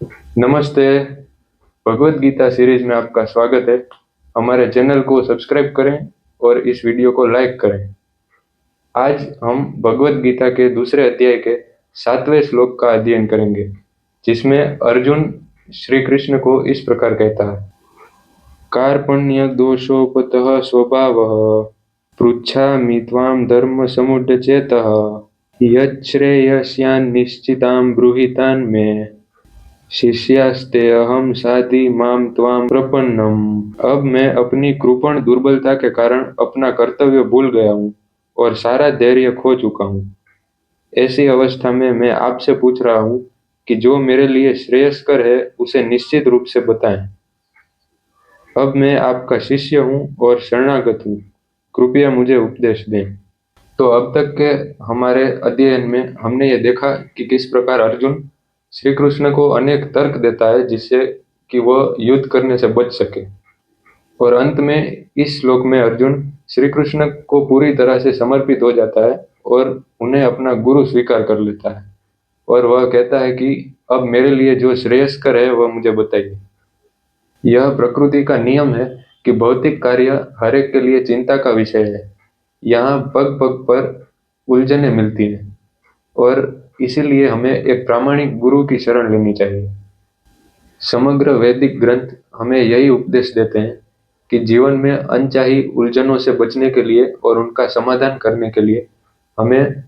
नमस्ते। भगवत गीता सीरीज में आपका स्वागत है। हमारे चैनल को सब्सक्राइब करें और इस वीडियो को लाइक करें। आज हम भगवत गीता के दूसरे अध्याय के 7वें श्लोक का अध्ययन करेंगे, जिसमें अर्जुन श्री कृष्ण को इस प्रकार कहता है। कार्पण्य दोषोपतः स्वभावः पृच्छामि त्वां धर्म समुच्चयतः यच्छ्रेयस्यान्निश्चितां ब्रूहितान् मे शिष्यास्ते अहम साधि माम त्वाम प्रपन्नम। अब मैं अपनी कृपण दुर्बलता के कारण अपना कर्तव्य भूल गया हूँ और सारा धैर्य खो चुका हूँ। ऐसी अवस्था में मैं आपसे पूछ रहा हूँ कि जो मेरे लिए श्रेयस्कर है उसे निश्चित रूप से बताएं। अब मैं आपका शिष्य हूँ और शरणागत हूँ, कृपया मुझे उपदेश दें। तो अब तक के हमारे अध्ययन में हमने ये देखा कि किस प्रकार अर्जुन श्री कृष्ण को अनेक तर्क देता है जिससे कि वह युद्ध करने से बच सके, और अंत में इस श्लोक में अर्जुन श्री कृष्ण को पूरी तरह से समर्पित हो जाता है और उन्हें अपना गुरु स्वीकार कर लेता है, और वह कहता है कि अब मेरे लिए जो श्रेयस्कर है वह मुझे बताइए। यह प्रकृति का नियम है कि भौतिक कार्य हर एक के लिए चिंता का विषय है। यहाँ पग पग पर उलझनें मिलती हैं, और इसीलिए हमें एक प्रामाणिक गुरु की शरण लेनी चाहिए। समग्र वैदिक ग्रंथ हमें यही उपदेश देते हैं कि जीवन में अनचाही उलझनों से बचने के लिए और उनका समाधान करने के लिए हमें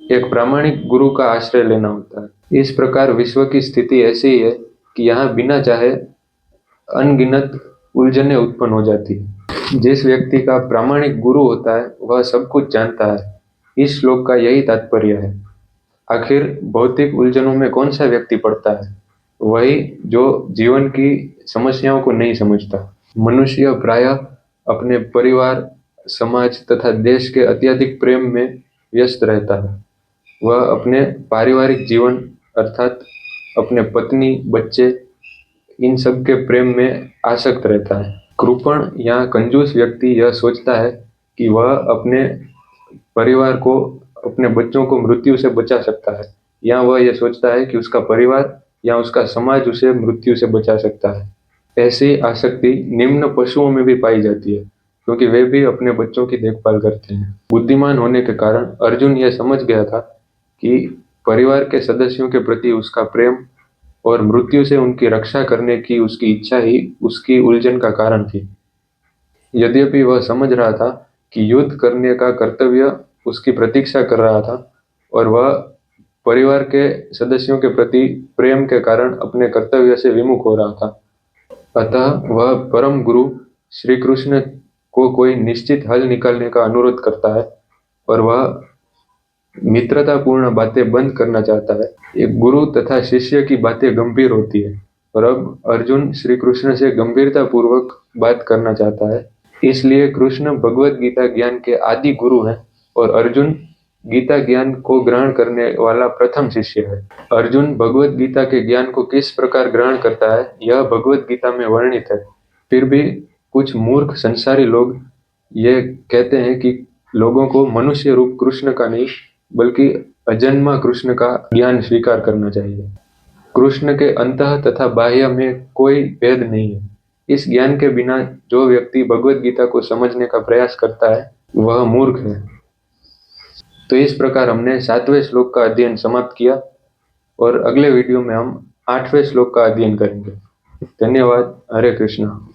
एक प्रामाणिक गुरु का आश्रय लेना होता है। इस प्रकार विश्व की स्थिति ऐसी ही है कि यहाँ बिना चाहे अनगिनत उलझनें उत्पन्न हो जाती है। जिस व्यक्ति का प्रामाणिक गुरु होता है वह सब कुछ जानता है। इस श्लोक का यही तात्पर्य है। आखिर भौतिक उलझनों में कौन सा व्यक्ति पड़ता है? वही जो जीवन की समस्याओं को नहीं समझता। मनुष्य प्रायः अपने परिवार, समाज तथा देश के अत्यधिक प्रेम में व्यस्त रहता है। वह अपने पारिवारिक जीवन अर्थात अपने पत्नी, बच्चे, इन सब के प्रेम में आसक्त रहता है। कृपण या कंजूस व्यक्ति यह सोचता है कि वह अपने परिवार को, अपने बच्चों को मृत्यु से बचा सकता है, या वह यह सोचता है कि उसका परिवार या उसका समाज उसे मृत्यु से बचा सकता है। ऐसी आसक्ति निम्न पशुओं में भी पाई जाती है, क्योंकि वे भी अपने बच्चों की देखभाल करते हैं। बुद्धिमान होने के कारण अर्जुन यह समझ गया था कि परिवार के सदस्यों के प्रति उसका प्रेम और मृत्यु से उनकी रक्षा करने की उसकी इच्छा ही उसकी उलझन का कारण थी। यद्यपि वह समझ रहा था कि युद्ध करने का कर्तव्य उसकी प्रतीक्षा कर रहा था, और वह परिवार के सदस्यों के प्रति प्रेम के कारण अपने कर्तव्य से विमुख हो रहा था। अतः वह परम गुरु श्री कृष्ण को कोई निश्चित हल निकालने का अनुरोध करता है, और वह मित्रतापूर्ण बातें बंद करना चाहता है। एक गुरु तथा शिष्य की बातें गंभीर होती है, और अब अर्जुन श्री कृष्ण से गंभीरता पूर्वक बात करना चाहता है। इसलिए कृष्ण भगवत गीता ज्ञान के आदि गुरु हैं, और अर्जुन गीता ज्ञान को ग्रहण करने वाला प्रथम शिष्य है। अर्जुन भगवत गीता के ज्ञान को किस प्रकार ग्रहण करता है यह भगवत गीता में वर्णित है। फिर भी कुछ मूर्ख संसारी लोग ये कहते हैं कि लोगों को मनुष्य रूप कृष्ण का नहीं बल्कि अजन्मा कृष्ण का ज्ञान स्वीकार करना चाहिए। कृष्ण के अंतः तथा बाह्य में कोई भेद नहीं है। इस ज्ञान के बिना जो व्यक्ति भगवत गीता को समझने का प्रयास करता है वह मूर्ख है। तो इस प्रकार हमने 7वें श्लोक का अध्ययन समाप्त किया, और अगले वीडियो में हम 8वें श्लोक का अध्ययन करेंगे। धन्यवाद। हरे कृष्णा।